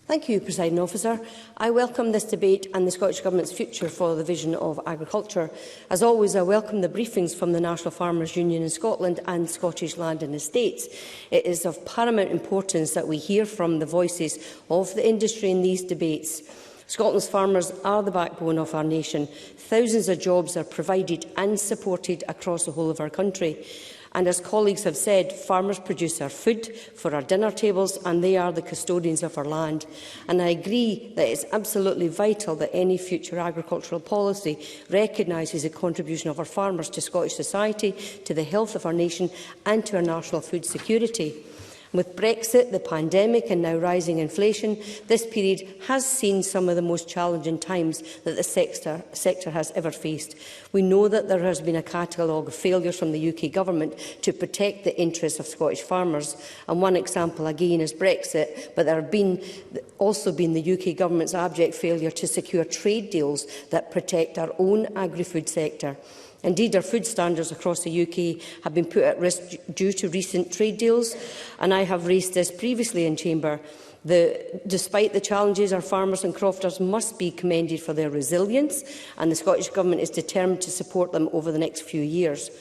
Thank you, Presiding Officer. I welcome this debate and the Scottish Government's future for the vision of agriculture. As always, I welcome the briefings from the National Farmers Union in Scotland and Scottish Land and Estates. It is of paramount importance that we hear from the voices of the industry in these debates. Scotland's farmers are the backbone of our nation. Thousands of jobs are provided and supported across the whole of our country. And as colleagues have said, farmers produce our food for our dinner tables and they are the custodians of our land. And I agree that it is absolutely vital that any future agricultural policy recognises the contribution of our farmers to Scottish society, to the health of our nation and to our national food security. With Brexit, the pandemic and now rising inflation, this period has seen some of the most challenging times that the sector has ever faced. We know that there has been a catalogue of failures from the UK Government to protect the interests of Scottish farmers. And one example again is Brexit, but there have also been the UK Government's abject failure to secure trade deals that protect our own agri-food sector. Indeed, our food standards across the UK have been put at risk due to recent trade deals, and I have raised this previously in Chamber. Despite the challenges, our farmers and crofters must be commended for their resilience, and the Scottish Government is determined to support them over the next few years.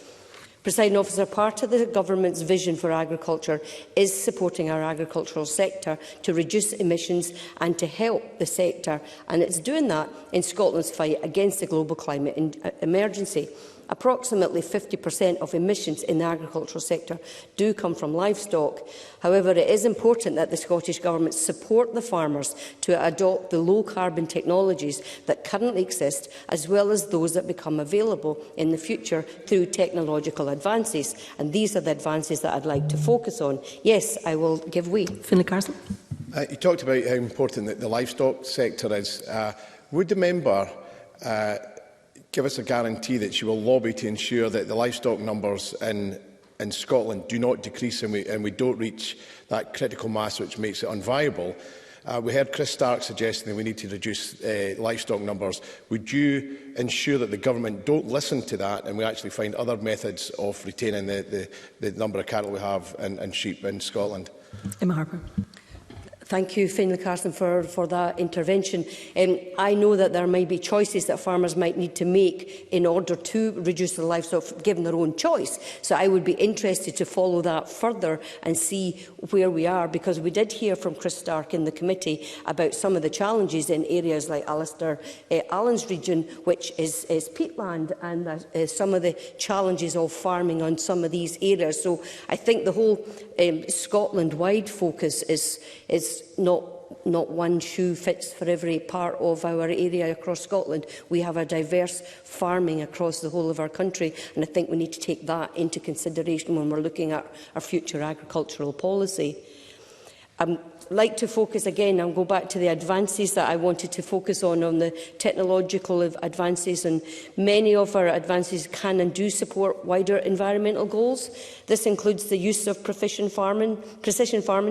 Presiding Officer, part of the Government's vision for agriculture is supporting our agricultural sector to reduce emissions and to help the sector, and it's doing that in Scotland's fight against the global climate emergency. Approximately 50% of emissions in the agricultural sector do come from livestock. However, it is important that the Scottish Government support the farmers to adopt the low-carbon technologies that currently exist, as well as those that become available in the future through technological advances. And these are the advances that I'd like to focus on. Yes, I will give way. Finlay Carson. You talked about how important the livestock sector is. Would the member give us a guarantee that she will lobby to ensure that the livestock numbers in Scotland do not decrease and we don't reach that critical mass which makes it unviable? We heard Chris Stark suggesting that we need to reduce livestock numbers. Would you ensure that the Government don't listen to that and we actually find other methods of retaining the number of cattle we have and sheep in Scotland? Emma Harper. Thank you, Finlay Carson, for that intervention. I know that there may be choices that farmers might need to make in order to reduce the livestock, given their own choice. So I would be interested to follow that further and see where we are, because we did hear from Chris Stark in the committee about some of the challenges in areas like Alistair Allen's region, which is peatland, and some of the challenges of farming on some of these areas. So I think the whole Scotland-wide focus is not one shoe fits for every part of our area across Scotland. We have a diverse farming across the whole of our country, and I think we need to take that into consideration when we're looking at our future agricultural policy. I'd like to focus again and go back to the advances that I wanted to focus on the technological advances, and many of our advances can and do support wider environmental goals. This includes the use of precision farming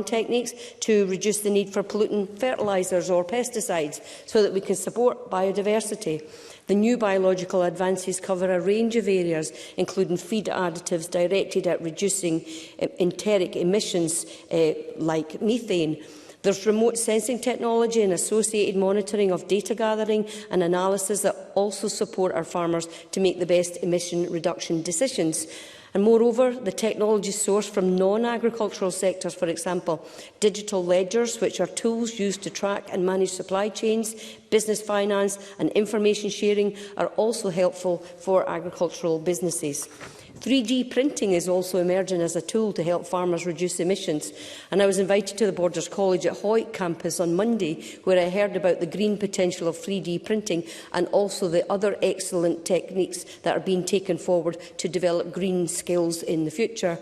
techniques to reduce the need for pollutant fertilisers or pesticides so that we can support biodiversity. The new biological advances cover a range of areas, including feed additives directed at reducing enteric emissions like methane. There's remote sensing technology and associated monitoring of data gathering and analysis that also support our farmers to make the best emission reduction decisions. And moreover, the technology sourced from non-agricultural sectors, for example, digital ledgers, which are tools used to track and manage supply chains, business finance and information sharing, are also helpful for agricultural businesses. 3D printing is also emerging as a tool to help farmers reduce emissions. And I was invited to the Borders College at Hoyt campus on Monday, where I heard about the green potential of 3D printing and also the other excellent techniques that are being taken forward to develop green skills in the future.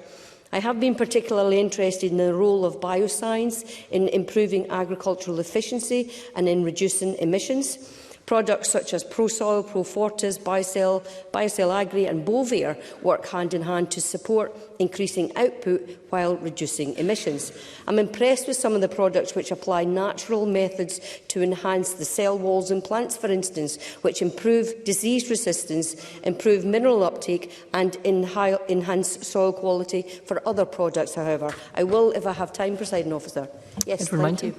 I have been particularly interested in the role of bioscience in improving agricultural efficiency and in reducing emissions. Products such as ProSoil, ProFortis, Biocell Agri and Bovaer work hand in hand to support increasing output while reducing emissions. I'm impressed with some of the products which apply natural methods to enhance the cell walls in plants, for instance, which improve disease resistance, improve mineral uptake and enhance soil quality. For other products, however, I will, if I have time, Presiding Officer. Yes, thank you.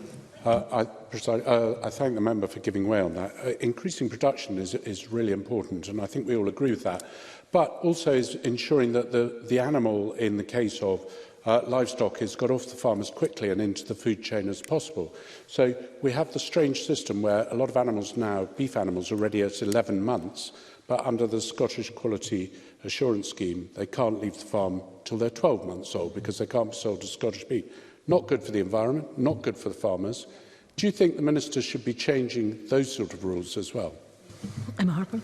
I thank the member for giving way on that. Increasing production is really important, and I think we all agree with that. But also is ensuring that the animal, in the case of livestock, is got off the farm as quickly and into the food chain as possible. So we have the strange system where a lot of animals now, beef animals, are ready at 11 months, but under the Scottish Quality Assurance Scheme, they can't leave the farm till they're 12 months old because they can't be sold as Scottish beef. Not good for the environment, not good for the farmers. Do you think the Minister should be changing those sort of rules as well? Emma Harper.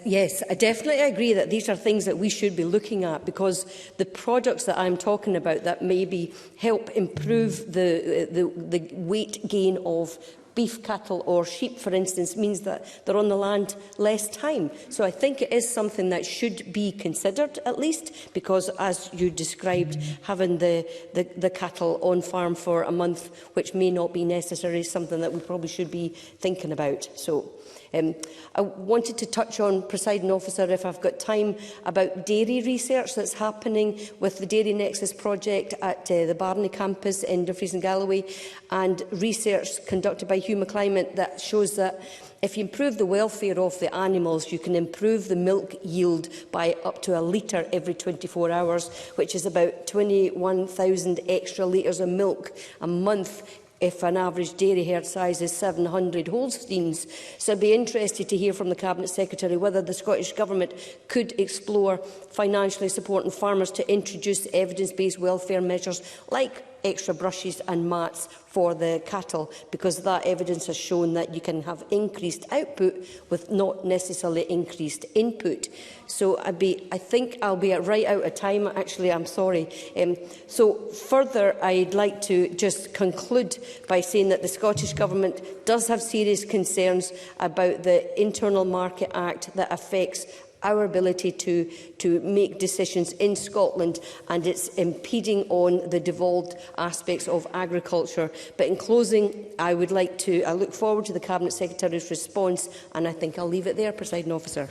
Yes, I definitely agree that these are things that we should be looking at, because the products that I'm talking about that maybe help improve the weight gain of beef cattle or sheep, for instance, means that they're on the land less time. So I think it is something that should be considered, at least, because, as you described, having the cattle on farm for a month, which may not be necessary, is something that we probably should be thinking about. So I wanted to touch on, Presiding Officer, if I've got time, about dairy research that's happening with the Dairy Nexus project at the Barney campus in Dumfries and Galloway, and research conducted by Hugh McClimate that shows that if you improve the welfare of the animals, you can improve the milk yield by up to a litre every 24 hours, which is about 21,000 extra litres of milk a month if an average dairy herd size is 700 Holsteins. So I'd be interested to hear from the Cabinet Secretary whether the Scottish Government could explore financially supporting farmers to introduce evidence-based welfare measures like extra brushes and mats for the cattle, because that evidence has shown that you can have increased output with not necessarily increased input. So I think I'll be right out of time. Actually, I'm sorry. So further, I'd like to just conclude by saying that the Scottish Government does have serious concerns about the Internal Market Act that affects our ability to make decisions in Scotland, and it's impeding on the devolved aspects of agriculture. But in closing, I look forward to the Cabinet Secretary's response, and I think I'll leave it there, Presiding Officer.